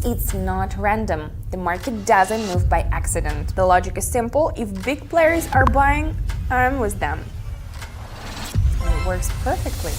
it's not random. The market doesn't move by accident. The logic is simple. If big players are buying, I'm with them. And it works perfectly.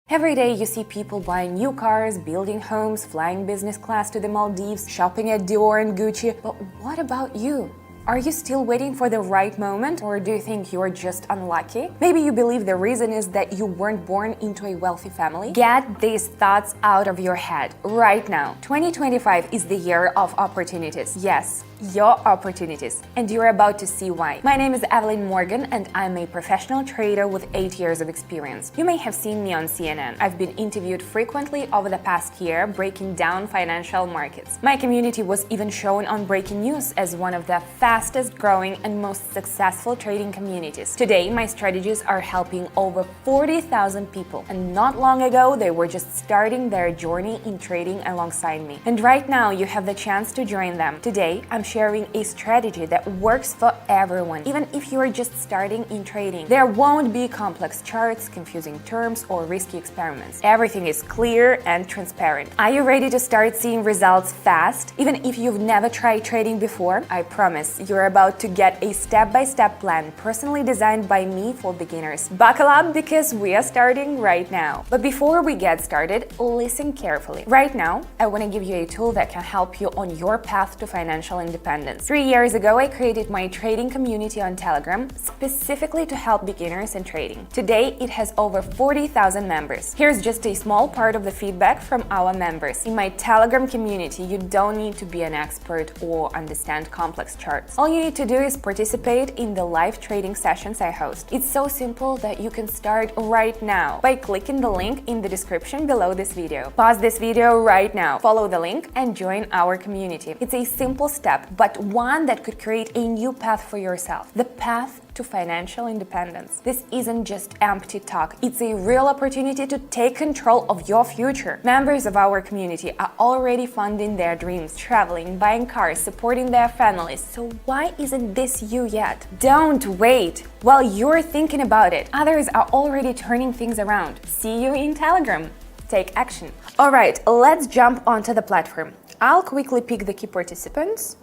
Every day you see people buying new cars, building homes, flying business class to the Maldives, shopping at Dior and Gucci. But what about you? Are you still waiting for the right moment, or do you think you're just unlucky? Maybe you believe the reason is that you weren't born into a wealthy family? Get these thoughts out of your head right now. 2025 is the year of opportunities. Yes, your opportunities. And you're about to see why. My name is Evelyn Morgan and I'm a professional trader with 8 years of experience. You may have seen me on CNN. I've been interviewed frequently over the past year breaking down financial markets. My community was even shown on Breaking News as one of the fastest growing and most successful trading communities. Today, my strategies are helping over 40,000 people. And not long ago, they were just starting their journey in trading alongside me. And right now, you have the chance to join them. Today, I'm sharing a strategy that works for everyone, even if you are just starting in trading. There won't be complex charts, confusing terms, or risky experiments. Everything is clear and transparent. Are you ready to start seeing results fast? Even if you've never tried trading before, I promise you're about to get a step-by-step plan personally designed by me for beginners. Buckle up because we are starting right now. But before we get started, listen carefully. Right now, I want to give you a tool that can help you on your path to financial independence. 3 years ago, I created my trading community on Telegram specifically to help beginners in trading. Today, it has over 40,000 members. Here's just a small part of the feedback from our members. In my Telegram community, you don't need to be an expert or understand complex charts. All you need to do is participate in the live trading sessions I host. It's so simple that you can start right now by clicking the link in the description below this video. Pause this video right now, follow the link, and join our community. It's a simple step, but one that could create a new path for yourself. The path to financial independence. This isn't just empty talk. It's a real opportunity to take control of your future. Members of our community are already funding their dreams, traveling, buying cars, supporting their families. So why isn't this you yet? Don't wait. While you're thinking about it, others are already turning things around. See you in Telegram. Take action. All right, let's jump onto the platform. I'll quickly pick the key participants.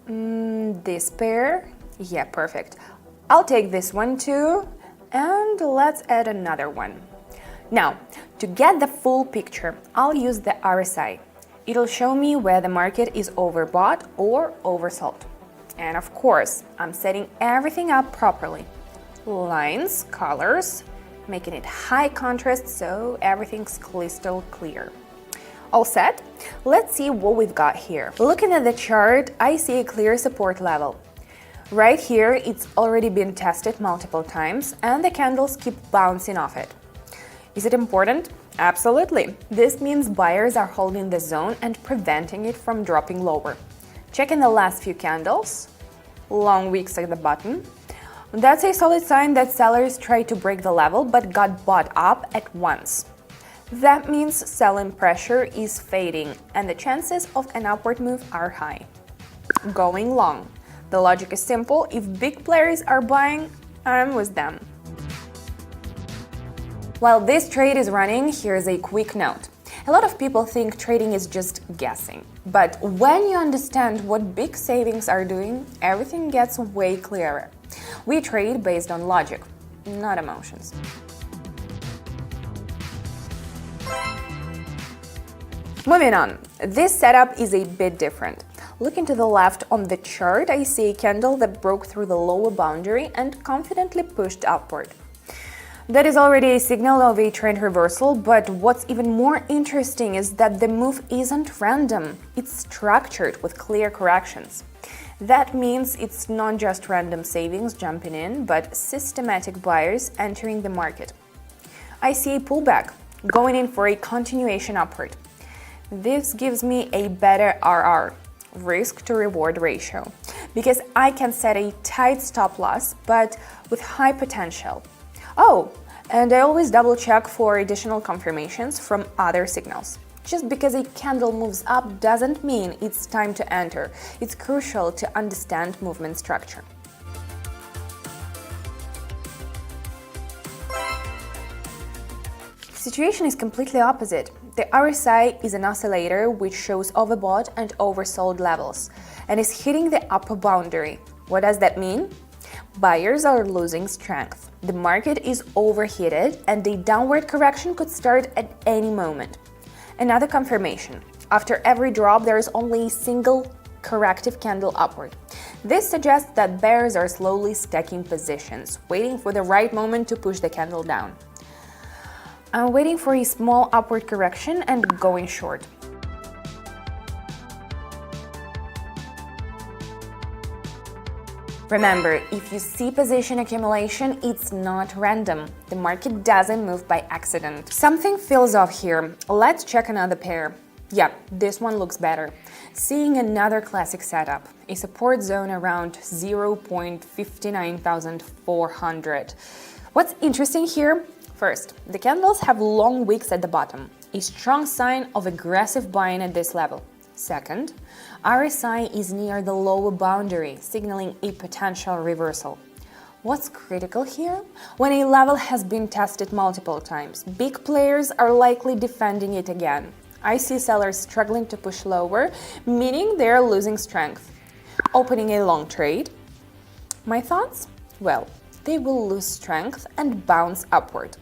This pair. Yeah, perfect. I'll take this one too, and let's add another one. Now, to get the full picture, I'll use the RSI. It'll show me where the market is overbought or oversold. And of course, I'm setting everything up properly. Lines, colors, making it high contrast so everything's crystal clear. All set? Let's see what we've got here. Looking at the chart, I see a clear support level. Right here, it's already been tested multiple times and the candles keep bouncing off it. Is it important? Absolutely. This means buyers are holding the zone and preventing it from dropping lower. Checking the last few candles, long wicks at the bottom. That's a solid sign that sellers tried to break the level but got bought up at once. That means selling pressure is fading and the chances of an upward move are high. Going long. The logic is simple. If big players are buying, I'm with them. While this trade is running, here's a quick note. A lot of people think trading is just guessing. But when you understand what big savings are doing, everything gets way clearer. We trade based on logic, not emotions. Moving on, this setup is a bit different. Looking to the left on the chart, I see a candle that broke through the lower boundary and confidently pushed upward. That is already a signal of a trend reversal, but what's even more interesting is that the move isn't random. It's structured with clear corrections. That means it's not just random savings jumping in, but systematic buyers entering the market. I see a pullback, going in for a continuation upward. This gives me a better RR, risk to reward ratio, because I can set a tight stop loss, but with high potential. Oh, and I always double check for additional confirmations from other signals. Just because a candle moves up doesn't mean it's time to enter. It's crucial to understand movement structure. The situation is completely opposite. the RSI is an oscillator which shows overbought and oversold levels and is hitting the upper boundary. What does that mean? Buyers are losing strength. The market is overheated and a downward correction could start at any moment. Another confirmation. After every drop, there is only a single corrective candle upward. This suggests that bears are slowly stacking positions, waiting for the right moment to push the candle down. I'm waiting for a small upward correction and going short. Remember, if you see position accumulation, it's not random. The market doesn't move by accident. Something feels off here. Let's check another pair. Yeah, this one looks better. Seeing another classic setup, a support zone around 0.59400. What's interesting here? First, the candles have long wicks at the bottom, a strong sign of aggressive buying at this level. Second, RSI is near the lower boundary, signaling a potential reversal. What's critical here? When a level has been tested multiple times, big players are likely defending it again. I see sellers struggling to push lower, meaning they're losing strength. Opening a long trade? My thoughts? Well, they will lose strength and bounce upward.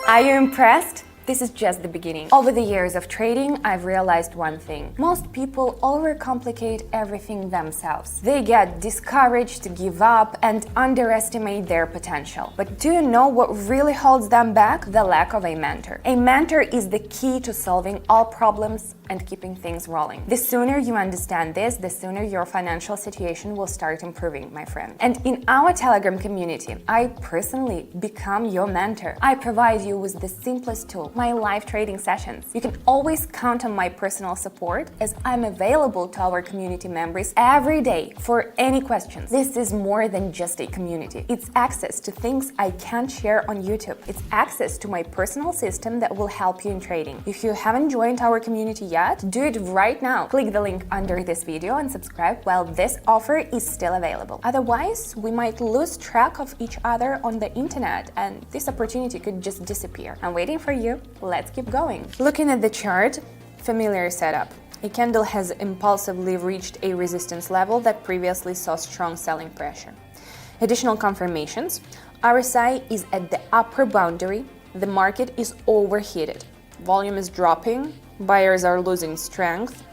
Are you impressed? This is just the beginning. Over the years of trading, I've realized one thing. Most people overcomplicate everything themselves. They get discouraged, give up, and underestimate their potential. But do you know what really holds them back? The lack of a mentor. A mentor is the key to solving all problems and keeping things rolling. The sooner you understand this, the sooner your financial situation will start improving, my friend. And in our Telegram community, I personally become your mentor. I provide you with the simplest tool, my live trading sessions. You can always count on my personal support as I'm available to our community members every day for any questions. This is more than just a community. It's access to things I can't share on YouTube. It's access to my personal system that will help you in trading. If you haven't joined our community yet, do it right now. Click the link under this video and subscribe while this offer is still available. Otherwise, we might lose track of each other on the internet and this opportunity could just disappear. I'm waiting for you. Let's keep going. Looking at the chart, familiar setup. A candle has impulsively reached a resistance level that previously saw strong selling pressure. Additional confirmations. RSI is at the upper boundary. The market is overheated. Volume is dropping. Buyers are losing strength.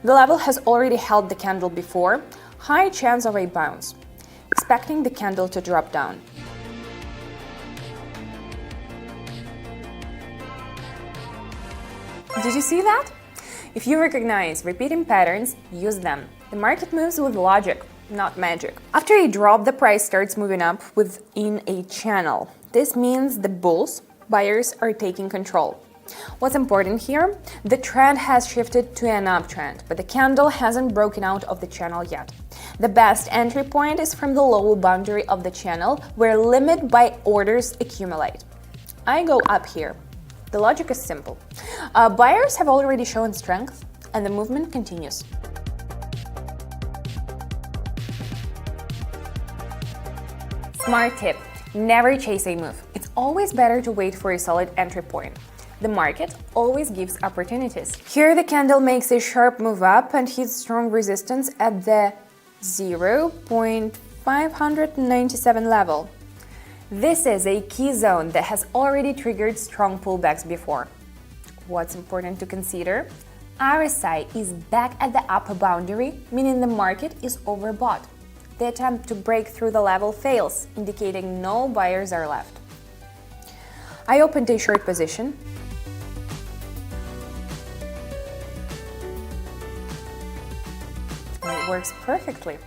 The level has already held the candle before. High chance of a bounce. Expecting the candle to drop down. Did you see that? If you recognize repeating patterns, use them. The market moves with logic, not magic. After a drop, the price starts moving up within a channel. This means the bulls, buyers, are taking control. What's important here? The trend has shifted to an uptrend, but the candle hasn't broken out of the channel yet. The best entry point is from the lower boundary of the channel, where limit buy orders accumulate. I go up here. The logic is simple. Buyers have already shown strength, and the movement continues. Smart tip: never chase a move. It's always better to wait for a solid entry point. The market always gives opportunities. Here the candle makes a sharp move up and hits strong resistance at the 0.597 level. This is a key zone that has already triggered strong pullbacks before. What's important to consider? RSI is back at the upper boundary, meaning the market is overbought. The attempt to break through the level fails, indicating no buyers are left. I opened a short position. It works perfectly.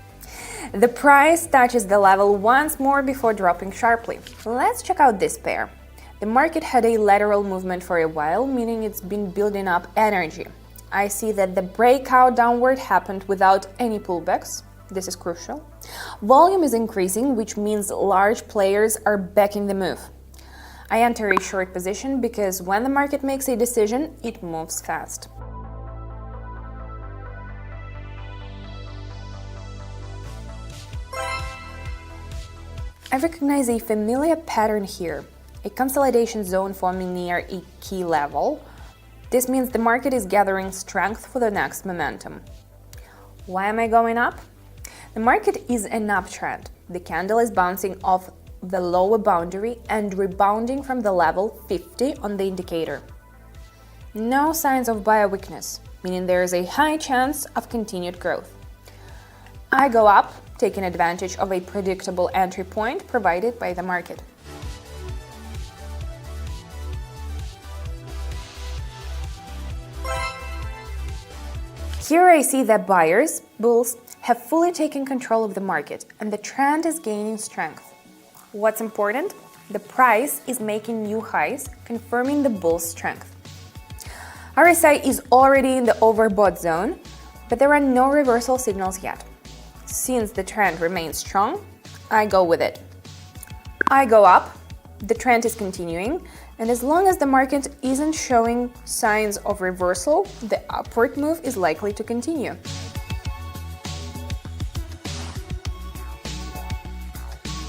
The price touches the level once more before dropping sharply. Let's check out this pair. The market had a lateral movement for a while, meaning it's been building up energy. I see that the breakout downward happened without any pullbacks. This is crucial. Volume is increasing, which means large players are backing the move. I enter a short position because when the market makes a decision, it moves fast. I recognize a familiar pattern here, a consolidation zone forming near a key level. This means the market is gathering strength for the next momentum. Why am I going up? The market is an uptrend. The candle is bouncing off the lower boundary and rebounding from the level 50 on the indicator. No signs of buyer weakness, meaning there is a high chance of continued growth. I go up, taking advantage of a predictable entry point provided by the market. Here I see that buyers, bulls, have fully taken control of the market and the trend is gaining strength. What's important? The price is making new highs, confirming the bull's strength. RSI is already in the overbought zone, but there are no reversal signals yet. Since the trend remains strong, I go with it. I go up, the trend is continuing, and as long as the market isn't showing signs of reversal, the upward move is likely to continue.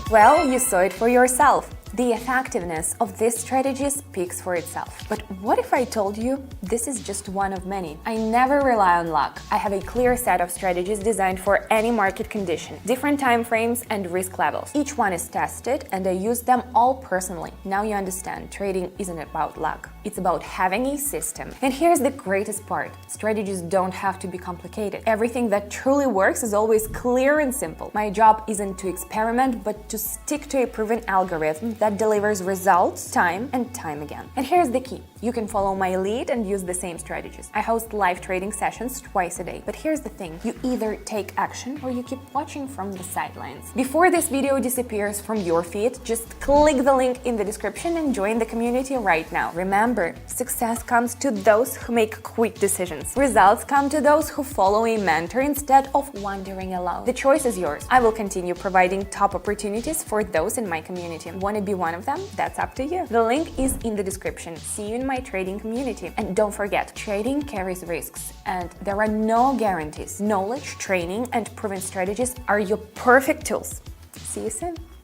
Well, you saw it for yourself. The effectiveness of this strategy speaks for itself. But what if I told you this is just one of many? I never rely on luck. I have a clear set of strategies designed for any market condition, different time frames and risk levels. Each one is tested and I use them all personally. Now you understand, trading isn't about luck. It's about having a system. And here's the greatest part. Strategies don't have to be complicated. Everything that truly works is always clear and simple. My job isn't to experiment, but to stick to a proven algorithm that delivers results time and time again. And here's the key. You can follow my lead and use the same strategies. I host live trading sessions twice a day. But here's the thing. You either take action or you keep watching from the sidelines. Before this video disappears from your feed, just click the link in the description and join the community right now. Remember, success comes to those who make quick decisions. Results come to those who follow a mentor instead of wandering alone. The choice is yours. I will continue providing top opportunities for those in my community. Want to be one of them? That's up to you. The link is in the description. See you in my trading community. And don't forget, trading carries risks and there are no guarantees. Knowledge, training, and proven strategies are your perfect tools. See you soon.